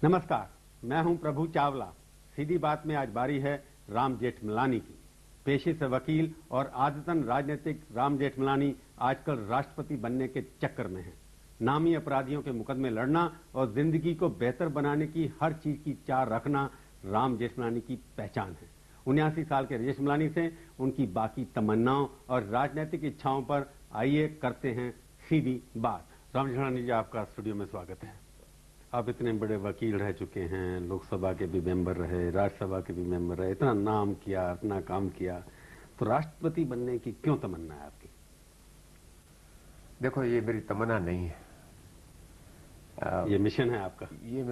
नमस्कार, मैं हूं प्रभु चावला। सीधी बात में आज बारी है राम जेठमलानी की। पेशे से वकील और आदतन राजनीतिक राम जेठमलानी आजकल राष्ट्रपति बनने के चक्कर में हैं। नामी अपराधियों के मुकदमे लड़ना और जिंदगी को बेहतर बनाने की हर चीज की चाह रखना राम जेठमलानी की पहचान है। 79 साल के जेठमलानी से उनकी बाकी तमन्नाओं और राजनीतिक इच्छाओं पर आइए करते हैं सीधी बात। राम जेठमलानी जी, आपका स्टूडियो में स्वागत है। आप इतने बड़े वकील रह चुके हैं, लोकसभा के भी मेंबर रहे, राज्यसभा के भी मेंबर रहे, इतना नाम किया, इतना काम किया, तो राष्ट्रपति बनने की क्यों तमन्ना है आपकी? देखो, ये मेरी तमन्ना नहीं है। ये मिशन है आपका? ये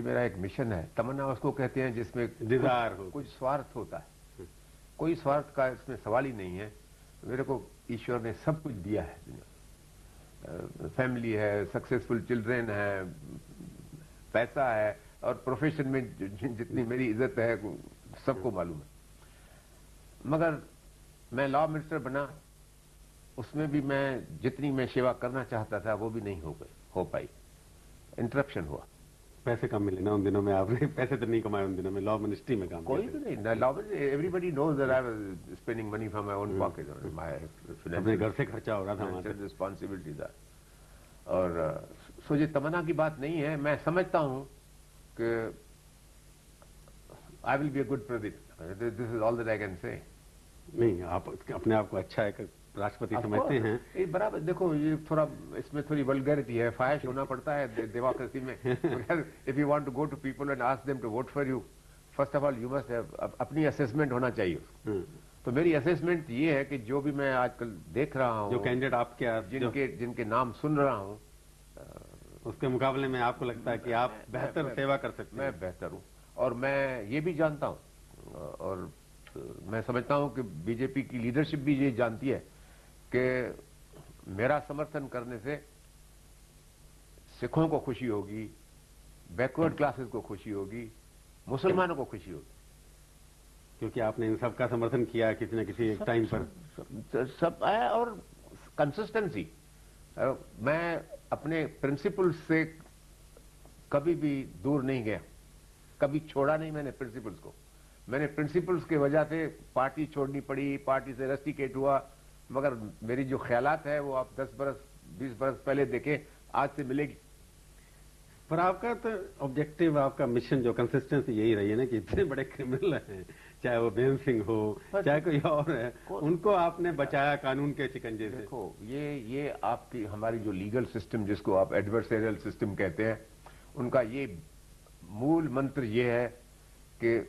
मेरा एक मिशन है। तमन्ना उसको कहते हैं जिसमें डिजायर हो, कुछ स्वार्थ होता है। कोई स्वार्थ का इसमें सवाल ही नहीं है। मेरे को ईश्वर ने सब कुछ दिया है। फैमिली है, सक्सेसफुल चिल्ड्रेन है, पैसा है, और प्रोफेशन में जितनी मेरी इज्जत है सबको मालूम है। मगर मैं लॉ मिनिस्टर बना, उसमें भी जितनी मैं सेवा करना चाहता था वो भी नहीं हो पाई। इंटरप्शन हुआ। पैसे कम मिले ना उन दिनों में? आपने पैसे तो नहीं कमाए उन दिनों में, लॉ मिनिस्ट्री में काम? कोई भी नहीं। Law ministry, everybody knows that I was spending money from my own pocket, my अपने घर से खर्चा हो रहा था, वहां से रिस्पॉन्सिबिलिटी था। और सो ये तमन्ना की बात नहीं है। मैं समझता हूं कि I will be a good president. This is all that I can say. नहीं, आप अपने आप को अच्छा है राष्ट्रपति समझते हैं? ये बराबर। देखो, ये थोड़ा इसमें थोड़ी वल्गैरिटी है, फायश होना पड़ता है डेमोक्रेसी में। If you want to go to people and ask them to vote for you, first of all you must have अपनी असेसमेंट होना चाहिए। तो मेरी असेसमेंट ये है कि जो भी मैं आजकल देख रहा हूँ, जो कैंडिडेट आपके जिनके नाम सुन रहा हूँ, उसके मुकाबले में आपको लगता है कि आप बेहतर सेवा कर सकते हैं? मैं बेहतर हूँ। और मैं ये भी जानता हूँ, और मैं समझता हूँ कि बीजेपी की लीडरशिप भी ये जानती है कि मेरा समर्थन करने से सिखों को खुशी होगी, बैकवर्ड क्लासेस को खुशी होगी, मुसलमानों को खुशी होगी। क्योंकि आपने इन सब का समर्थन किया किसी न किसी एक टाइम पर। सब है। और कंसिस्टेंसी। मैं अपने प्रिंसिपल्स से कभी भी दूर नहीं गया, कभी छोड़ा नहीं मैंने प्रिंसिपल्स को। मैंने प्रिंसिपल्स के वजह से पार्टी छोड़नी पड़ी, पार्टी से रस्टिकेट हुआ, मगर मेरी जो ख्यालात है वो आप 10 बरस 20 बरस पहले देखें, आज से मिलेगी। पर आपका तो ऑब्जेक्टिव, आपका मिशन, जो कंसिस्टेंसी यही रही है ना कि इतने बड़े क्रिमिनल हैं, चाहे वो बेंस सिंह हो चाहे कोई और है, उनको आपने बचाया कानून के शिकंजे से। देखो, ये आपकी हमारी जो लीगल सिस्टम, जिसको आप एडवर्सरियल सिस्टम कहते हैं, उनका ये मूल मंत्र ये है कि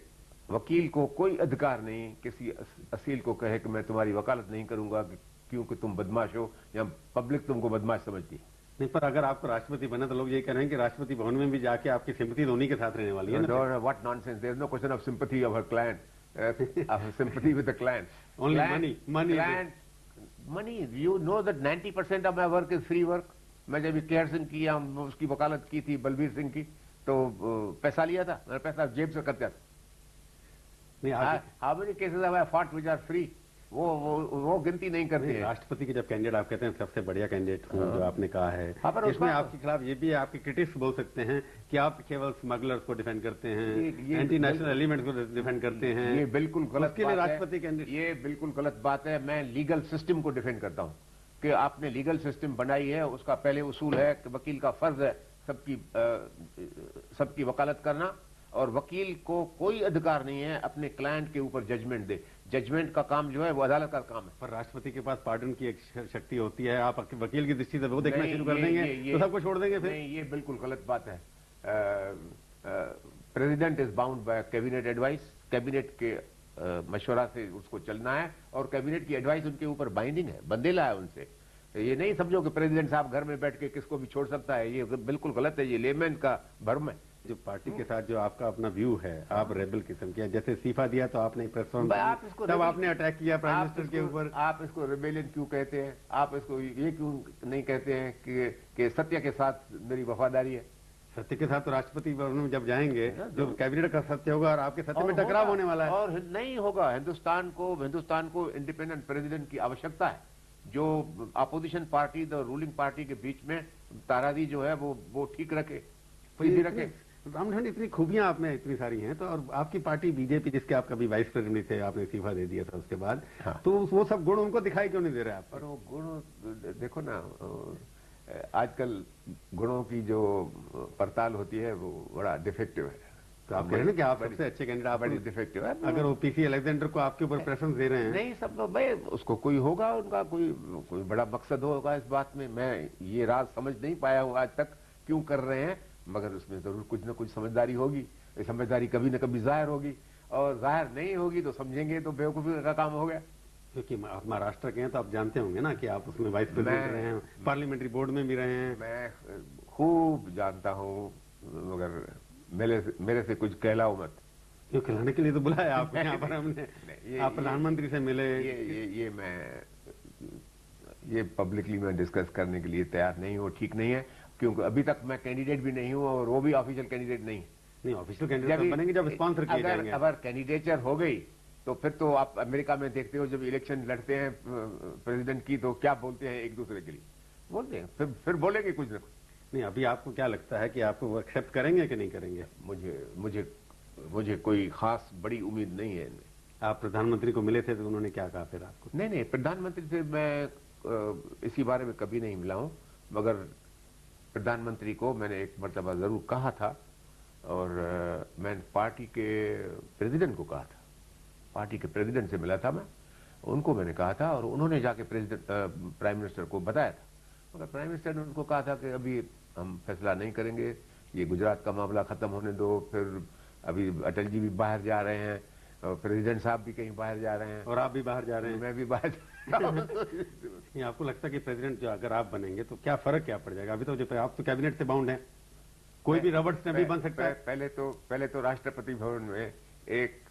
वकील को कोई अधिकार नहीं किसी असील को कहे कि मैं तुम्हारी वकालत नहीं करूंगा क्योंकि तुम बदमाश हो या पब्लिक तुमको बदमाश समझती है। नहीं, पर अगर आपको राष्ट्रपति बना तो लोग ये कह रहे हैं कि राष्ट्रपति भवन में भी जाके आपकी सिंपैथी धोनी के साथ रहने वाली है ना? What nonsense. There is no question of sympathy of her client, of sympathy with the client. Only money. You know that 90% of my work is free work. मैं जब केयर सिंह की या उसकी वकालत की थी, बलबीर सिंह की, तो पैसा लिया था, मेरा पैसा जेब से खर्चा था। How many cases have I fought which are free? वो गिनती नहीं करती है। राष्ट्रपति के जब कैंडिडेट आप कहते हैं सबसे बढ़िया कैंडिडेट हूँ, जो आपने कहा है, इसमें आपके खिलाफ ये भी है, आपके क्रिटिक्स बोल सकते हैं कि आप केवल स्मगलर्स को डिफेंड करते हैं, एंटी नेशनल एलिमेंट को डिफेंड करते हैं। ये बिल्कुल गलत बात है। राष्ट्रपति कैंडिडेट, ये बिल्कुल गलत बात है। मैं लीगल सिस्टम को डिफेंड करता हूँ कि आपने लीगल सिस्टम बनाई है, उसका पहले उसूल है कि वकील का फर्ज है सबकी वकालत करना, और वकील को कोई अधिकार नहीं है अपने क्लाइंट के ऊपर जजमेंट दे। जजमेंट का काम जो है वो अदालत का काम है। पर राष्ट्रपति के पास पार्डन की एक शक्ति होती है। आप वकील की दृष्टि से वो देखना शुरू कर देंगे तो सबको छोड़ देंगे फिर? नहीं, ये बिल्कुल गलत बात है। President is bound by cabinet advice. Cabinet के मशवरा से उसको चलना है, और कैबिनेट की एडवाइस उनके ऊपर बाइंडिंग है, बंदेला है उनसे। ये नहीं समझो कि प्रेसिडेंट साहब घर में बैठ के किसको भी छोड़ सकता है, ये बिल्कुल गलत है। ये लेमैन का भ्रम है। जो पार्टी के साथ जो आपका अपना व्यू है, आप रेबल किस्म के, जैसे इस्तीफा दिया तो आपने प्रेस कॉन्फ्रेंस तब आपने अटैक किया प्राइम मिनिस्टर के ऊपर। आप इसको रेबेलियन क्यों कहते हैं? आप इसको ये क्यों नहीं कहते हैं कि सत्य के साथ मेरी वफादारी है? सत्य के साथ तो राष्ट्रपति भवन में जब जाएंगे जो कैबिनेट का सत्य होगा और आपके सत्य में टकराव होने वाला है। और नहीं होगा। हिंदुस्तान को इंडिपेंडेंट प्रेसिडेंट की आवश्यकता है। जो opposition party, the ruling party के बीच में ताराजी जो है वो ठीक रखे, सीधी रखे। रामधन, इतनी खूबियां आप में इतनी सारी हैं, तो और आपकी पार्टी बीजेपी, जिसके आप कभी वाइस प्रेसिडेंट थे, आपने इस्तीफा दे दिया था उसके बाद, हाँ। तो वो सब गुण उनको दिखाई क्यों नहीं दे रहे आप? और वो गुण देखो ना, आजकल गुणों की जो पड़ताल होती है वो बड़ा डिफेक्टिव है। तो आप कह रहे हैं कि आप सबसे अच्छे कैंडिडेट, आप बड़ी डिफेक्टिव है। अगर वो पीसी अलेक्जेंडर को आपके ऊपर प्रेफरेंस दे रहे हैं। नहीं, सब लोग भाई, उसको कोई होगा, उनका कोई बड़ा मकसद होगा इस बात में। मैं ये राज समझ नहीं पाया हूँ आज तक क्यों कर रहे हैं, मगर उसमें जरूर कुछ न कुछ समझदारी होगी। ये समझदारी कभी न कभी जाहिर होगी, और जाहिर नहीं होगी तो समझेंगे तो बेवकूफी का काम हो गया। क्योंकि आप महाराष्ट्र के हैं तो आप जानते होंगे ना कि आप उसमें वाइस प्रेसिडेंट रहे हैं, पार्लियामेंट्री बोर्ड में भी रहे हैं। मैं खूब जानता हूँ, मगर मेरे से कुछ कहलाओ मत। क्यों खिलाने के लिए तो बुलाया आपको यहाँ पर हमने। आप प्रधानमंत्री से मिले। ये पब्लिकली मैं डिस्कस करने के लिए तैयार नहीं हूँ, ठीक नहीं है, क्योंकि अभी तक मैं कैंडिडेट भी नहीं हूँ और वो भी ऑफिशियल कैंडिडेट नहीं। ऑफिशियल कैंडिडेट बनेंगे जब स्पॉन्सर किए जाएंगे। अगर कैंडिडेचर हो गई तो फिर तो आप अमेरिका में देखते हो, जब इलेक्शन लड़ते हैं प्रेसिडेंट की, तो क्या बोलते हैं एक दूसरे के लिए, बोलते हैं, फिर बोलेंगे कुछ ना कुछ। नहीं, अभी आपको क्या लगता है कि आपको वो एक्सेप्ट करेंगे कि नहीं करेंगे? मुझे कोई खास बड़ी उम्मीद नहीं है इनमें। आप प्रधानमंत्री को मिले थे तो उन्होंने क्या कहा फिर आपको? नहीं, प्रधानमंत्री से मैं इसी बारे में कभी नहीं मिला हूं, मगर प्रधानमंत्री को मैंने एक मर्तबा जरूर कहा था, और मैंने पार्टी के प्रेसिडेंट को कहा था, पार्टी के प्रेसिडेंट से मिला था मैं, उनको मैंने कहा था, और उन्होंने जाके प्राइम मिनिस्टर को बताया था, मगर प्राइम मिनिस्टर ने उनको कहा था कि अभी हम फैसला नहीं करेंगे, ये गुजरात का मामला खत्म होने दो, फिर अभी अटल जी भी बाहर जा रहे हैं, और प्रेसिडेंट साहब भी कहीं बाहर जा रहे हैं, और आप भी बाहर जा रहे हैं। मैं भी बाहर जा रहा हूं। आपको लगता है कि प्रेसिडेंट जो अगर आप बनेंगे तो क्या फर्क क्या पड़ जाएगा? अभी तो जो आप तो कैबिनेट से बाउंड हैं, कोई भी रबड़ स्टैम्प भी बन सकता है। पहले तो राष्ट्रपति भवन में एक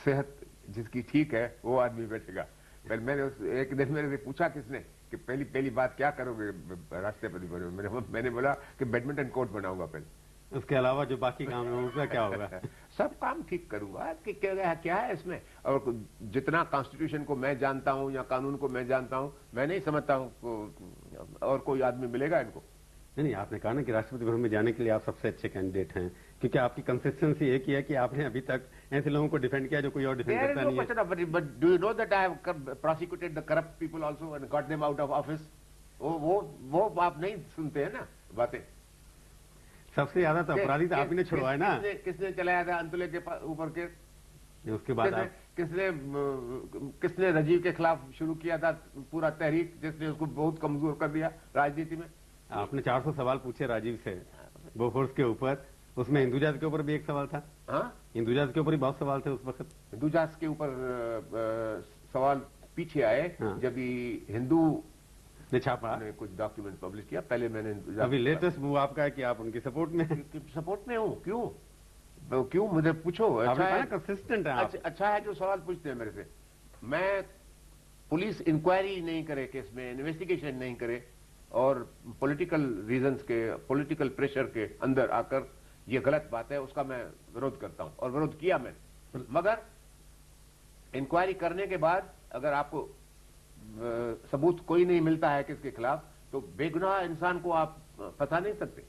सेहत जिसकी ठीक है वो आदमी बैठेगा। पहले एक दिन मेरे से पूछा किसने कि पहली बात क्या करोगे राष्ट्रपति भवन में, मैंने बोला कि बैडमिंटन कोर्ट बनाऊंगा पहले, उसके अलावा जो बाकी काम है उसका क्या होगा? सब काम ठीक करूंगा कि क्या है इसमें। और जितना कॉन्स्टिट्यूशन को मैं जानता हूं या कानून को मैं जानता हूं, मैं नहीं समझता हूं और कोई आदमी मिलेगा इनको। नहीं, आपने कहा ना कि राष्ट्रपति भवन में जाने के लिए आप सबसे अच्छे कैंडिडेट हैं, क्योंकि आपकी कंसिस्टेंसी एक ही है कि आपने अभी तक ऐसे लोगों को डिफेंड किया जो कोई और डिफेंड करता नहीं है। But do you know that I have prosecuted the corrupt people also and got them out of office? वो आप नहीं सुनते हैं ना बातें। सबसे ज्यादा तो अपराधी तो आप ही ने छुड़वाए ना। किसने चलाया था अंतुले के ऊपर के? उसके बाद किसने राजीव के खिलाफ शुरू किया था पूरा तहरीक, जिसने उसको बहुत कमजोर कर दिया राजनीति में? आपने 400 सवाल पूछे राजीव से बोफोर्स के ऊपर, उसमें हिंदुजात के ऊपर भी एक सवाल था। हाँ, हिंदुजात के ऊपर भी बहुत सवाल थे उस वक्त। हिंदुजात के ऊपर सवाल पीछे आए जब हिंदू ने छापा, ने कुछ डॉक्यूमेंट पब्लिश किया। पहले मैंने अभी लेटेस्ट मूव आपका है कि आप उनकी सपोर्ट में हूँ। क्यों मुझे पूछो? अच्छा है, कंसिस्टेंट है आप। अच्छा है जो सवाल पूछते हैं मेरे से। मैं पुलिस इंक्वायरी नहीं करे केस में, इन्वेस्टिगेशन नहीं करे, और पॉलिटिकल रीजंस के, पॉलिटिकल प्रेशर के अंदर आकर ये गलत बात है उसका मैं विरोध करता हूं, और विरोध किया मैंने। मगर इंक्वायरी करने के बाद अगर आपको सबूत कोई नहीं मिलता है किसके खिलाफ, तो बेगुनाह इंसान को आप फंसा नहीं सकते,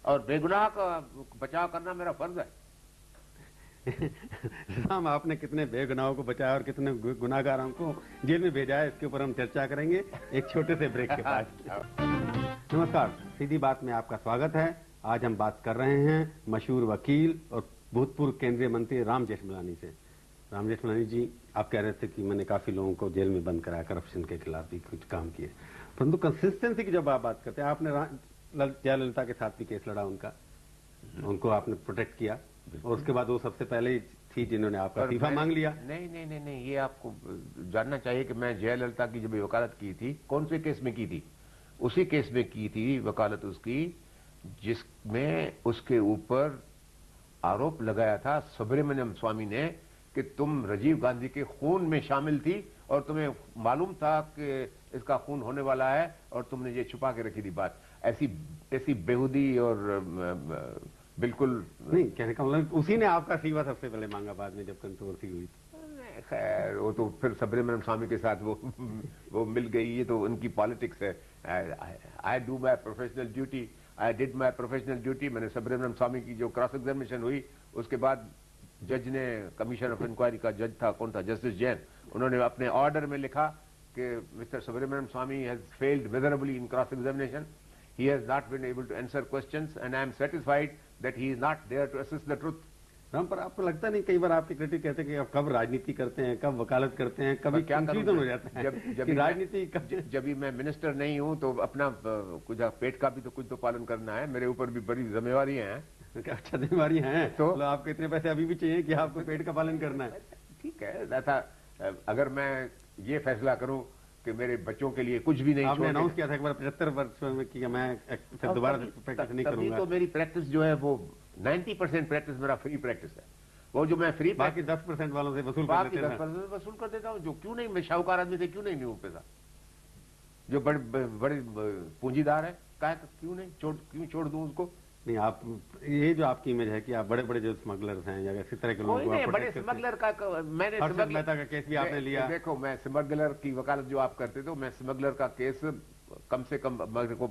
और बेगुनाह का बचाव करना मेरा फर्ज है। राम, आपने कितने बेगुनाहों को बचाया और कितने गुनाहगारों को जेल में भेजा है, इसके ऊपर हम चर्चा करेंगे एक छोटे से ब्रेक के बाद। नमस्कार, सीधी बात में आपका स्वागत है। आज हम बात कर रहे हैं मशहूर वकील और भूतपूर्व केंद्रीय मंत्री राम जेठमलानी से। राम जेठमलानी जी, आप कह रहे थे कि मैंने काफी लोगों को जेल में बंद कराया, करप्शन के खिलाफ भी कुछ काम किए, परंतु कंसिस्टेंसी की जब आप बात करते हैं, आपने जयललिता के साथ भी केस लड़ा, उनको आपने प्रोटेक्ट किया, और उसके बाद वो सबसे पहले थी जिन्होंने आपका इस्तीफा मांग लिया। नहीं, ये आपको जानना चाहिए कि मैं जयललिता की जब वकालत की थी, कौन से केस में की थी? उसी केस में की थी वकालत उसकी जिसमें उसके ऊपर आरोप लगाया था सुब्रमण्यम स्वामी ने कि तुम राजीव गांधी के खून में शामिल थी और तुम्हें मालूम था कि इसका खून होने वाला है, और तुमने ये छुपा के रखी थी बात। ऐसी बेहूदी और बिल्कुल नहीं, कहने का मतलब उसी ने आपका इस्तीफा सबसे पहले मांगा बाद में जब कंट्रोवर्सी हुई। खैर, वो तो फिर सुब्रमण्यम स्वामी के साथ वो मिल गई, ये तो उनकी पॉलिटिक्स है। I do my professional duty, I did my professional duty. मैंने सुब्रमण्यम स्वामी की जो क्रॉस एग्जामिनेशन हुई, उसके बाद जज ने, कमीशन ऑफ इंक्वायरी का जज था, कौन था, जस्टिस जैन, उन्होंने अपने ऑर्डर में लिखा कि mister Subramanian Swamy has failed miserably in cross examination, he has not been able to answer questions and I am satisfied that he is not there to assist the truth. Ram, पर आपको लगता नहीं कई बार आपके क्रिटिक कहते हैं कि आप कब राजनीति करते हैं, कब वकालत करते हैं, कभी क्या कंफ्यूजन हो जाता है कि राजनीति जब भी मैं मिनिस्टर नहीं हूं तो अपना कुछ पेट का भी तो कुछ तो पालन करना है, मेरे ऊपर भी बड़ी जिम्मेवारी है। अच्छा, जिम्मेवारी है तो आपको इतने पैसे अभी भी चाहिए कि आपको पेट का पालन करना है। ठीक है, ऐसा अगर मैं ये फैसला करूं कि मेरे बच्चों के लिए कुछ भी नहीं, आपने अनाउंस किया था एक बार 75 वर्ष में कि मैं फिर दोबारा प्रैक्टिस नहीं करूंगा। तो मेरी प्रैक्टिस जो है वो 90% प्रैक्टिस मेरा फ्री प्रैक्टिस है। वो जो मैं फ्री, बाकी 10% वालों से वसूल कर लेते हैं। 10% वसूल कर देता हूँ। जो क्यों नहीं, मैं शाहूकार आदमी से क्यों नहीं लूं पैसा? जो बड़े पूंजीदार है, क्यों नहीं क्यों छोड़ दूं उसको? नहीं, आप ये जो आपकी इमेज है कि आप बड़े बड़े जो स्मगलर्स हैं या इसी तरह के लोगों को, बड़े स्मगलर का मैंने मेहता का केस भी आपने लिया। देखो, मैं स्मगलर की वकालत जो आप करते थे, मैं स्मगलर का केस कम से कम मेरे को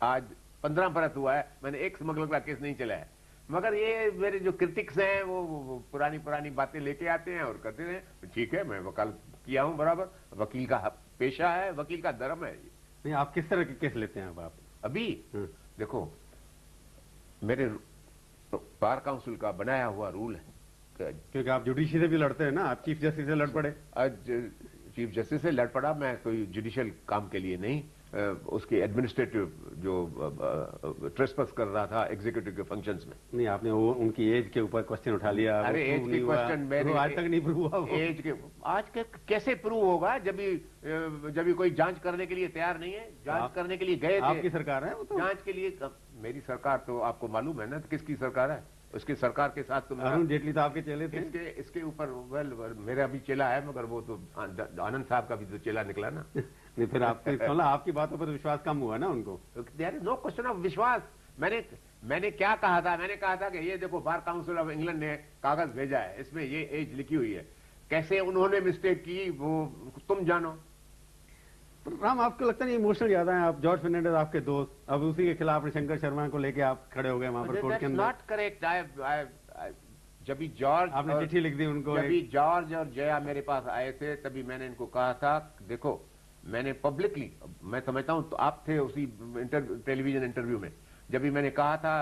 आज 15 बरस हुआ है, मैंने एक स्मगलर का केस नहीं चलाया। मगर ये मेरे जो क्रिटिक्स हैं वो पुरानी बातें लेके आते हैं और करते हैं। ठीक है, मैं वकालत किया हूं बराबर, वकील का पेशा है, वकील का धर्म है। नहीं, आप किस तरह के केस लेते हैं अब आप? अभी देखो, मेरे बार काउंसिल का बनाया हुआ रूल है, क्योंकि आप जुडिशरी से भी लड़ते हैं ना, आप चीफ जस्टिस से लड़ पड़े। आज चीफ जस्टिस से लड़ पड़ा, मैं कोई जुडिशियल काम के लिए नहीं, उसके एडमिनिस्ट्रेटिव जो ट्रेसपास कर रहा था एग्जीक्यूटिव के फंक्शंस में। नहीं, आपने वो उनकी एज के ऊपर क्वेश्चन उठा लिया। अरे एज के क्वेश्चन मेरे आज तक नहीं प्रूव हुआ। एज के आज के कैसे प्रूव होगा जब भी कोई जांच करने के लिए तैयार नहीं है? जांच करने के लिए गए थे, आपकी सरकार है वो तो। जांच के लिए मेरी सरकार तो आपको मालूम है ना किसकी सरकार है? उसकी सरकार के साथ तो अरुण जेटली तो आपके चेले थे। इसके ऊपर मेरा भी चेला है, मगर वो तो आनंद साहब का भी तो चेला निकला ना। नहीं, फिर आपकी बातों पर विश्वास कम हुआ ना उनको। There is no question of विश्वास। मैंने क्या कहा था? मैंने कहा था कि ये देखो, बार काउंसिल ऑफ इंग्लैंड ने कागज भेजा है, इसमें ये एज लिखी हुई है। कैसे उन्होंने मिस्टेक की वो तुम जानो। राम, आपको लगता नहीं इमोशनल ज्यादा है? आप जॉर्ज फर्नांडिस आपके दोस्त, अब उसी के खिलाफ शंकर शर्मा को लेके आप खड़े हो गए वहां पर कोर्ट के अंदर। Not correct. जब भी जॉर्ज, आपने चिट्ठी लिख दी उनको, जब भी जॉर्ज और जया मेरे पास आए थे तभी मैंने इनको कहा था, देखो मैंने पब्लिकली, मैं समझता हूं तो आप थे उसी टेलीविजन इंटरव्यू में, जब भी मैंने कहा था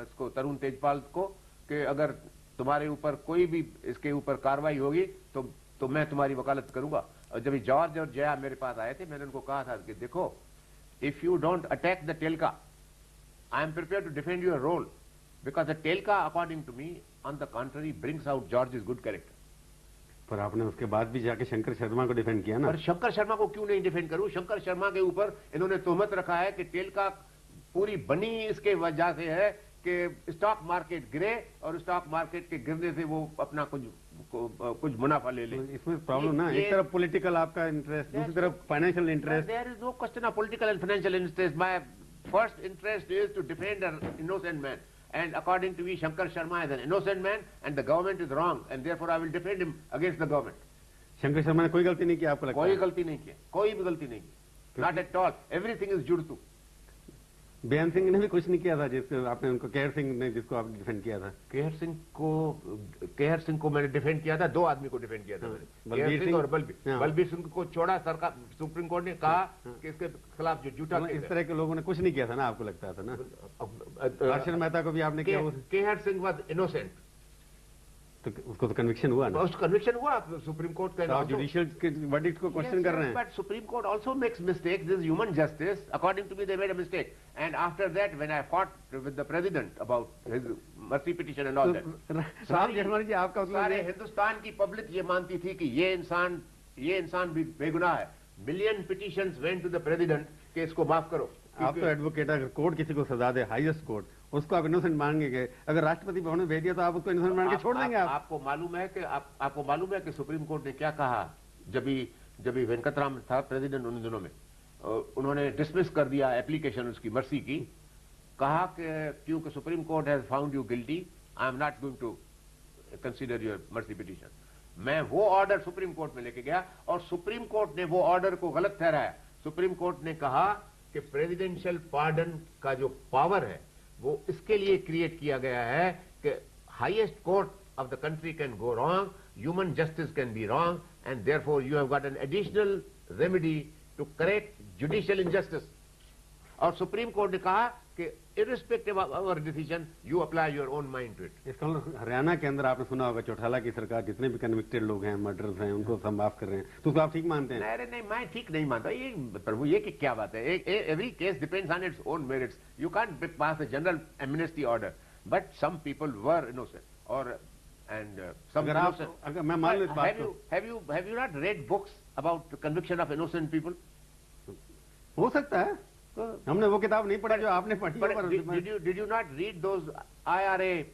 इसको तरुण तेजपाल को कि अगर तुम्हारे ऊपर कोई भी इसके ऊपर कार्रवाई होगी तो मैं तुम्हारी वकालत करूंगा। और जब जॉर्ज और जया मेरे पास आए थे, मैंने उनको कहा था कि देखो, if you don't attack the Tehelka, I am prepare to defend your role, because the Tehelka according to me on the contrary brings out George is good character. पर आपने उसके बाद भी जाके शंकर शर्मा को डिफेंड किया ना। और शंकर शर्मा को क्यों नहीं डिफेंड करूं? शंकर शर्मा के ऊपर इन्होंने तोहमत रखा है कि टेलका पूरी बनी इसके वजह से है कि स्टॉक मार्केट गिरे और स्टॉक मार्केट के गिरने से वो अपना कुछ मुनाफा ले ले। इसमें प्रॉब्लम ना, एक तरफ पॉलिटिकल आपका इंटरेस्ट, दूसरी तरफ financial interest. There is no question of political and financial interest. My first interest is to defend an innocent man, and according to me Shankar Sharma is an innocent man and the government is wrong and therefore I will defend him against the government. Shankar Sharma ने कोई गलती नहीं की आपको लगता है? कोई गलती नहीं की, कोई भी गलती नहीं की, not at all, everything is जुड़तू। बेअन Singh ने भी कुछ नहीं किया था जिसको आपने, उनको केहर सिंह ने जिसको आपने डिफेंड किया था। केहर सिंह को मैंने डिफेंड किया था, दो आदमी को डिफेंड किया था मैंने, केहर सिंह और बलबीर सिंह को छोड़ा सरकार, सुप्रीम कोर्ट ने कहा कि इसके खिलाफ जो झूठा केस है। इस तरह के लोगों ने कुछ नहीं किया था ना, आपको लगता था ना? हर्षद मेहता को भी आपने किया। केहर सिंह वाज इनोसेंट, तो उसको तो कन्विक्शन हुआ ना? उसको कन्विक्शन हुआ सुप्रीम कोर्ट का। आप जुडिशियल के वर्डिक्ट को क्वेश्चन कर रहे हैं। But supreme court also makes mistakes, this human justice, according to me they made a mistake and after that when I fought with the president about his mercy petition and all that, Ram Jethmalani ji आपका सारे हिंदुस्तान की public ये मानती थी कि ये इंसान भी बेगुनाह है। Million petitions went to the president कि इसको माफ करो। आप तो एडवोकेट, अगर कोर्ट किसी को सजा दे, हाईएस्ट कोर्ट, उसको आप इनोसेंट मांगेंगे, अगर राष्ट्रपति भवन में भेज दिया तो आप उसको इनोसेंट मान के छोड़ देंगे? आपको मालूम है कि सुप्रीम कोर्ट ने क्या कहा जब भी वेंकटराम था प्रेसिडेंट उन दिनों में, उन्होंने डिसमिस कर दिया एप्लीकेशन उसकी मर्सी की, कहा कि क्योंकि supreme court has found you guilty, I am not going to consider your mercy petition. मैं वो ऑर्डर सुप्रीम कोर्ट में लेके गया और सुप्रीम कोर्ट ने वो ऑर्डर को गलत ठहराया। सुप्रीम कोर्ट ने कहा कि प्रेसिडेंशियल पार्डन का जो पावर है वो इसके लिए क्रिएट किया गया है कि highest court of the country can go wrong, human justice can be wrong, and therefore you have got an additional remedy to correct judicial injustice. और सुप्रीम कोर्ट ने कहा कि irrespective of our decision you apply your own mind to it. इसका मतलब हरियाणा के अंदर आपने सुना होगा चौटाला की सरकार जितने भी कन्विक्टेड लोग हैं, मर्डर्स हैं, उनको सब माफ कर रहे हैं, तो उसको आप ठीक मानते हैं? अरे नहीं, मैं ठीक नहीं मानता। ये प्रभु ये कि क्या बात है, every case depends on its own merits. You can't pass a general amnesty order, but some people were innocent और एंड सम इनोसेंट। अगर मैं मान लूं इस बात को, have you not read books about conviction of innocent people? हो सकता है, हमने वो किताब नहीं पढ़ी जो आपने पढ़ी है, पर did you not read those IRA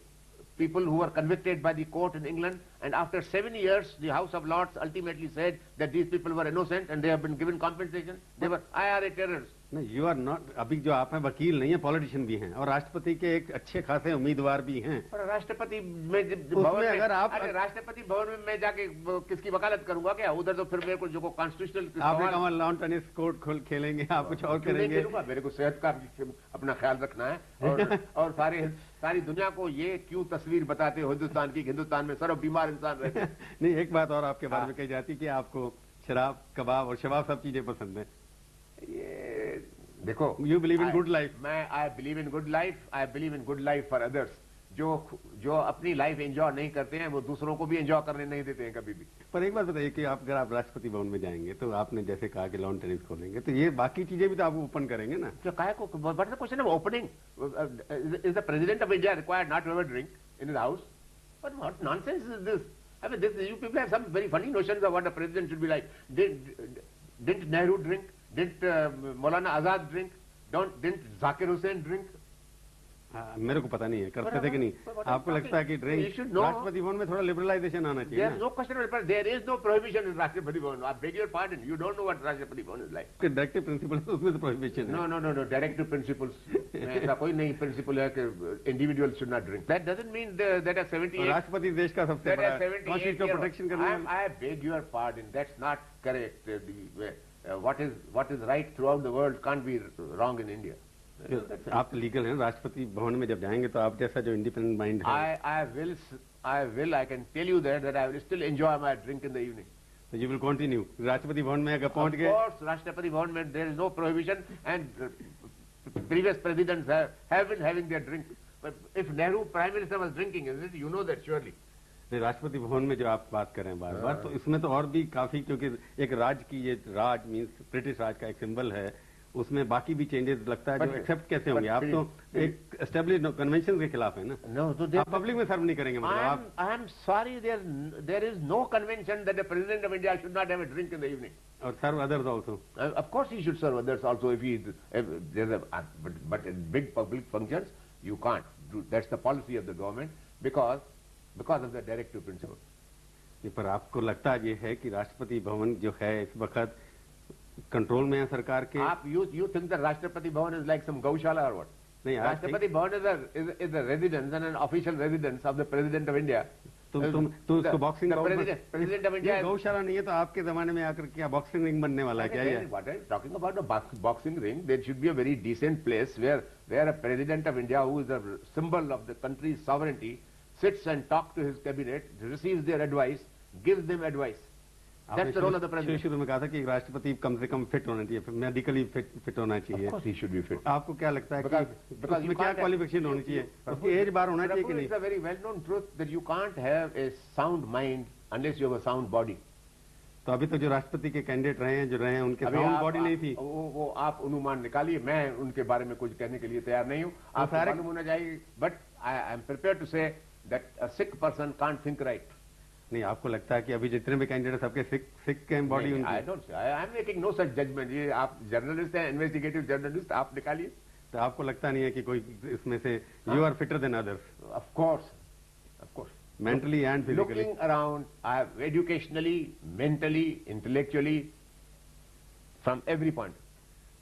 people who were convicted by the court in England, and after 7 years the House of Lords ultimately said that these people were innocent and they have been given compensation? They were IRA terrorists. नहीं, you are not, अभी जो आप हैं वकील नहीं है, politician भी हैं और राष्ट्रपति के एक अच्छे खासे उम्मीदवार भी हैं। पर राष्ट्रपति में उसमें अगर आप राष्ट्रपति भवन में मैं जाके किसकी वकालत करूंगा क्या? उधर तो फिर मेरे को जो कॉन्स्टिट्यूशनल आपने कहा लॉन टेनिस कोर्ट खोल खेलेंगे, आप कुछ और करेंगे? मेरे को सेहत का अपना ख्याल रखना है और सारी दुनिया को ये क्यों तस्वीर बताते हो हिंदुस्तान की, हिंदुस्तान में सर्व बीमार इंसान रहते हैं। नहीं, एक बात और आपके बारे में कही जाती है कि आपको शराब, कबाब और शबाब सब चीजें पसंद है। ये देखो, you believe in good life? मैं I believe in good life, I believe in good life for others. जो अपनी लाइफ एंजॉय नहीं करते हैं वो दूसरों को भी एंजॉय करने नहीं देते हैं कभी भी। पर एक बात बताइए कि अगर आप राष्ट्रपति भवन में जाएंगे तो आपने जैसे कहा कि लॉन टेनिस खोलेंगे, तो ये बाकी चीजें भी तो आप ओपन करेंगे ना? जो काहे को, what is the question of opening? Is the president of India required not to have a drink in his house? But what nonsense is this? I mean, you people have some very funny notions of what a president should be like. Didn't Nehru drink? Didn't Maulana Azad drink? Didn't Zakir Hussain drink? मेरे को पता नहीं है करते थे कि नहीं। आपको लगता है कि ड्रिंक राष्ट्रपति भवन में थोड़ा लिबरलाइजेशन आना चाहिए? There is no question of there is no prohibition in Rashtrapati Bhavan. I beg your pardon. You don't know what Rashtrapati Bhavan is like. Directive principle उसमें तो प्रोहिबिशन है। No. Directive principles. ऐसा कोई नहीं प्रिंसिपल है कि individuals should not drink. That doesn't mean that a 78. राष्ट्रपति देश का सबसे बड़ा कॉन्स्टिट्यूशनल प्रोटेक्शन करने वाला। I beg your pardon. That's not correct. What is right throughout the world can't be wrong in India. आप लीगल हैं, राष्ट्रपति भवन में जब जाएंगे तो आप जैसा जो इंडिपेंडेंट माइंड है, I can tell you that I will still enjoy my drink in the evening. So you will continue. Rashtrapati Bhavan में अगर पहुंच गए, of course, राष्ट्रपति भवन में there is no prohibition and previous presidents have been having their drink. But if Nehru Prime Minister was drinking, isn't it? You know that surely. नहीं, राष्ट्रपति भवन में जो आप बात कर रहे हैं बार-बार, तो इसमें तो और भी काफी, क्योंकि एक राज की, ये राज मीन्स ब्रिटिश राज का एक सिंबल है, उसमें बाकी भी चेंजेस लगता है जो एक्सेप्ट कैसे होंगे? आप तो एक एस्टेब्लिश कन्वेंशन के खिलाफ है ना? No, तो आप पब्लिक में सर्व नहीं करेंगे मतलब आप? I am sorry, there is no convention that the president of India should not have a drink in the evening. और serve others also? Of course he should serve others also if there's a but in big public functions you can't do. That's the policy of the government because of the directive principle. पर आपको लगता है ये है कि राष्ट्रपति भवन जो है इस वक्त कंट्रोल में है सरकार के? आप you think that Rashtrapati Bhavan is like some गौशाला or what? नहीं, Rashtrapati Bhavan is a residence and an official residence of the president of India. तुम उसको बॉक्सिंग president of India गौशाला नहीं है तो आपके जमाने में आकर क्या बॉक्सिंग रिंग बनने वाला है क्या? ये what I'm talking about the boxing ring, there should be a very decent place where a president of India who is a symbol of the country's sovereignty sits and talks to his cabinet, receives their advice, gives them advice. That's the role of the president. शुरू में कहा था कि राष्ट्रपति कम से कम fit होना चाहिए, medically fit होना चाहिए। Of course he should be fit. आपको क्या लगता है कि उसमें क्या क्वालिफिकेशन होनी चाहिए? उसकी एज बार होना चाहिए कि नहीं? It's a very well-known truth that you can't have a sound mind unless you have a sound body. तो अभी तो जो राष्ट्रपति के कैंडिडेट रहे हैं, जो रहे हैं, उनके साउंड बॉडी नहीं थी। वो आप अनुमान निकालिए, मैं उनके बारे में कुछ कहने के लिए तैयार नहीं हूँ। आप मालूम होना चाहिए, but I am prepared to say that a sick person can't think right. नहीं, आपको लगता है कि अभी जितने भी कैंडिडेट सबके सिक के बॉडी उनकी? I don't say. I am making no such judgment. ये आप जर्नलिस्ट हैं, इन्वेस्टिगेटिव जर्नलिस्ट, आप निकालिए। तो आपको लगता नहीं है कि कोई इसमें से you are fitter than others? Of course. Mentally and physically. Looking around, educationally, mentally, intellectually, from every point.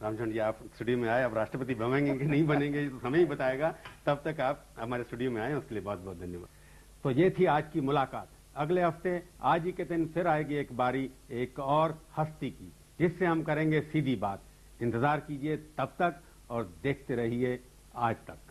Ramchandra ji, आप स्टूडियो में आए, अब राष्ट्रपति बनेंगे कि नहीं बनेंगे तो समय ही बताएगा। तब तक आप हमारे स्टूडियो में आए, उसके लिए बहुत बहुत धन्यवाद। तो ये थी आज की मुलाकात। अगले हफ्ते आज ही के दिन फिर आएगी एक बारी एक और हस्ती की, जिससे हम करेंगे सीधी बात। इंतजार कीजिए तब तक और देखते रहिए आज तक।